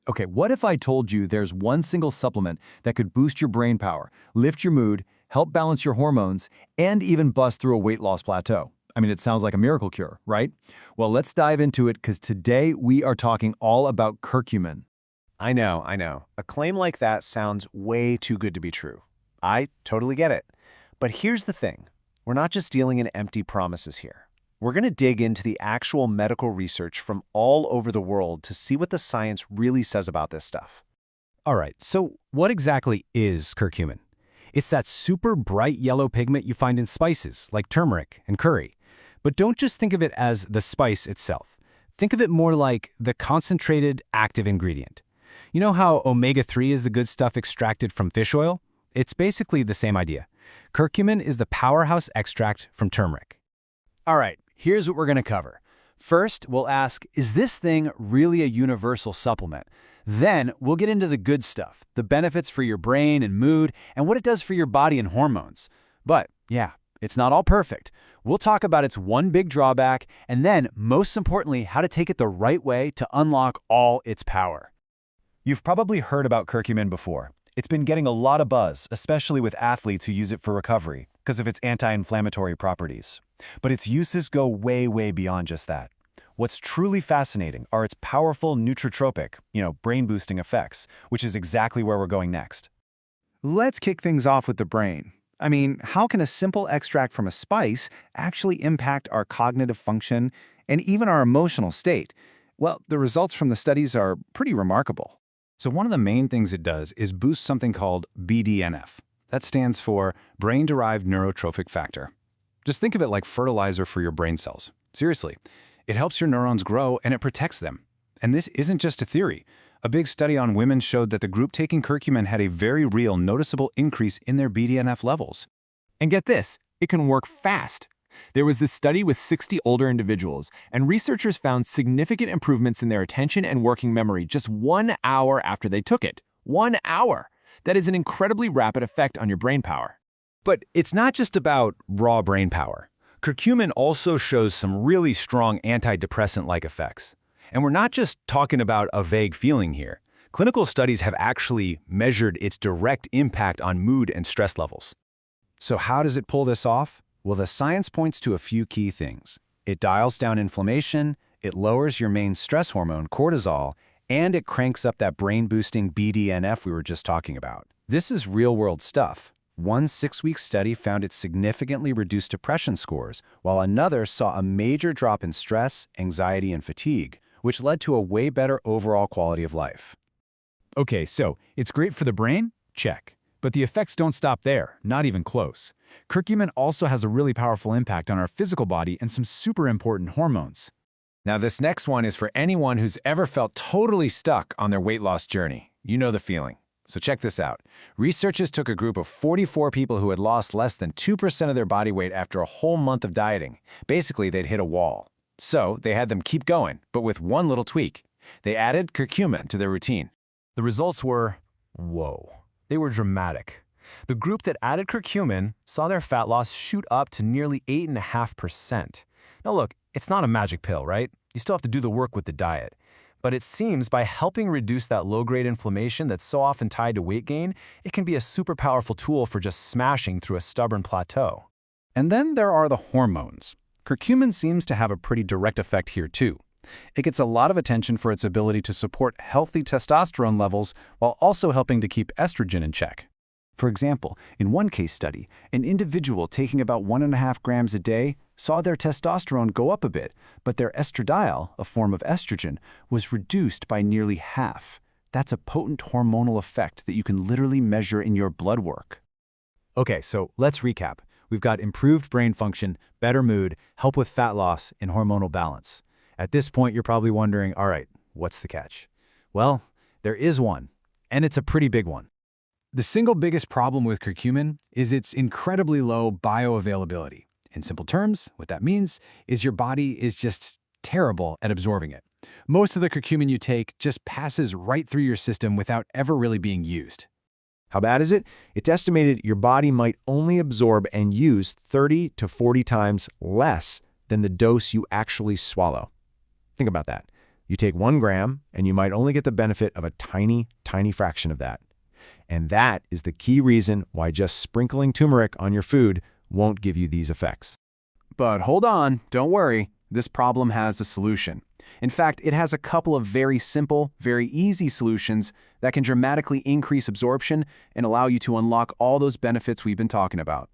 Okay, what if I told you there's one single supplement that could boost your brain power, lift your mood, help balance your hormones, and even bust through a weight loss plateau? I mean, it sounds like a miracle cure, right? Well, let's dive into it because today we are talking all about curcumin. I know. A claim like that sounds way too good to be true. I totally get it. But here's the thing. We're not just dealing in empty promises here. We're going to dig into the actual medical research from all over the world to see what the science really says about this stuff. All right, so what exactly is curcumin? It's that super bright yellow pigment you find in spices like turmeric and curry. But don't just think of it as the spice itself. Think of it more like the concentrated active ingredient. You know how omega-3 is the good stuff extracted from fish oil? It's basically the same idea. Curcumin is the powerhouse extract from turmeric. All right, here's what we're going to cover. First, we'll ask, is this thing really a universal supplement? Then, we'll get into the good stuff, the benefits for your brain and mood, and what it does for your body and hormones. But, yeah, it's not all perfect. We'll talk about its one big drawback, and then, most importantly, how to take it the right way to unlock all its power. You've probably heard about curcumin before. It's been getting a lot of buzz, especially with athletes who use it for recovery, because of its anti-inflammatory properties. But its uses go way, way beyond just that. What's truly fascinating are its powerful nootrotropic, brain-boosting effects, which is exactly where we're going next. Let's kick things off with the brain. I mean, how can a simple extract from a spice actually impact our cognitive function and even our emotional state? Well, the results from the studies are pretty remarkable. So one of the main things it does is boost something called BDNF. That stands for brain-derived neurotrophic factor. Just think of it like fertilizer for your brain cells. Seriously, it helps your neurons grow and it protects them. And this isn't just a theory. A big study on women showed that the group taking curcumin had a very real, noticeable increase in their BDNF levels. And get this, it can work fast. There was this study with 60 older individuals, and researchers found significant improvements in their attention and working memory just 1 hour after they took it. 1 hour! That is an incredibly rapid effect on your brain power. But it's not just about raw brain power. Curcumin also shows some really strong antidepressant-like effects. And we're not just talking about a vague feeling here. Clinical studies have actually measured its direct impact on mood and stress levels. So how does it pull this off? Well, the science points to a few key things. It dials down inflammation, it lowers your main stress hormone, cortisol, and it cranks up that brain-boosting BDNF we were just talking about. This is real-world stuff. One 6-week study found it significantly reduced depression scores, while another saw a major drop in stress, anxiety, and fatigue, which led to a way better overall quality of life. Okay, so it's great for the brain? Check. But the effects don't stop there, not even close. Curcumin also has a really powerful impact on our physical body and some super important hormones. Now, this next one is for anyone who's ever felt totally stuck on their weight loss journey. You know the feeling. So check this out. Researchers took a group of 44 people who had lost less than 2% of their body weight after a whole month of dieting. Basically, they'd hit a wall. So they had them keep going, but with one little tweak. They added curcumin to their routine. The results were, whoa. They were dramatic. The group that added curcumin saw their fat loss shoot up to nearly 8.5%. Now look, it's not a magic pill, right? You still have to do the work with the diet. But it seems by helping reduce that low-grade inflammation that's so often tied to weight gain, it can be a super powerful tool for just smashing through a stubborn plateau. And then there are the hormones. Curcumin seems to have a pretty direct effect here too. It gets a lot of attention for its ability to support healthy testosterone levels while also helping to keep estrogen in check. For example, in one case study, an individual taking about 1.5 grams a day saw their testosterone go up a bit, but their estradiol, a form of estrogen, was reduced by nearly half. That's a potent hormonal effect that you can literally measure in your blood work. Okay, so let's recap. We've got improved brain function, better mood, help with fat loss, and hormonal balance. At this point, you're probably wondering, all right, what's the catch? Well, there is one, and it's a pretty big one. The single biggest problem with curcumin is its incredibly low bioavailability. In simple terms, what that means is your body is just terrible at absorbing it. Most of the curcumin you take just passes right through your system without ever really being used. How bad is it? It's estimated your body might only absorb and use 30 to 40 times less than the dose you actually swallow. Think about that. You take 1 gram, and you might only get the benefit of a tiny, tiny fraction of that. And that is the key reason why just sprinkling turmeric on your food won't give you these effects. But hold on, don't worry. This problem has a solution. In fact, it has a couple of very simple, very easy solutions that can dramatically increase absorption and allow you to unlock all those benefits we've been talking about.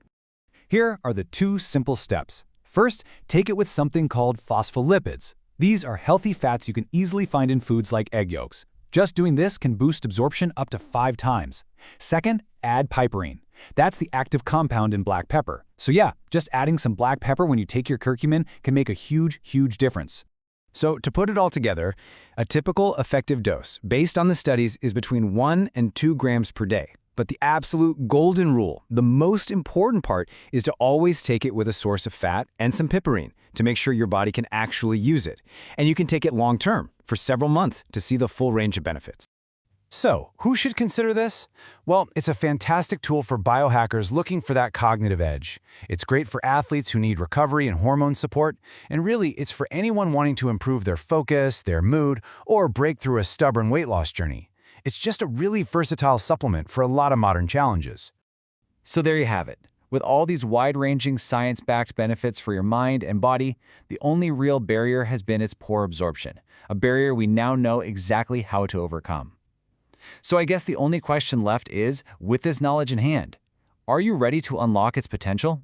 Here are the 2 simple steps. First, take it with something called phospholipids. These are healthy fats you can easily find in foods like egg yolks. Just doing this can boost absorption up to 5 times. Second, add piperine. That's the active compound in black pepper. So yeah, just adding some black pepper when you take your curcumin can make a huge, huge difference. So to put it all together, a typical effective dose based on the studies is between 1 and 2 grams per day. But the absolute golden rule, the most important part, is to always take it with a source of fat and some piperine to make sure your body can actually use it. And you can take it long-term, for several months, to see the full range of benefits. So, who should consider this? Well, it's a fantastic tool for biohackers looking for that cognitive edge. It's great for athletes who need recovery and hormone support, and really, it's for anyone wanting to improve their focus, their mood, or break through a stubborn weight loss journey. It's just a really versatile supplement for a lot of modern challenges. So there you have it. With all these wide-ranging science-backed benefits for your mind and body, the only real barrier has been its poor absorption, a barrier we now know exactly how to overcome. So I guess the only question left is, with this knowledge in hand, are you ready to unlock its potential?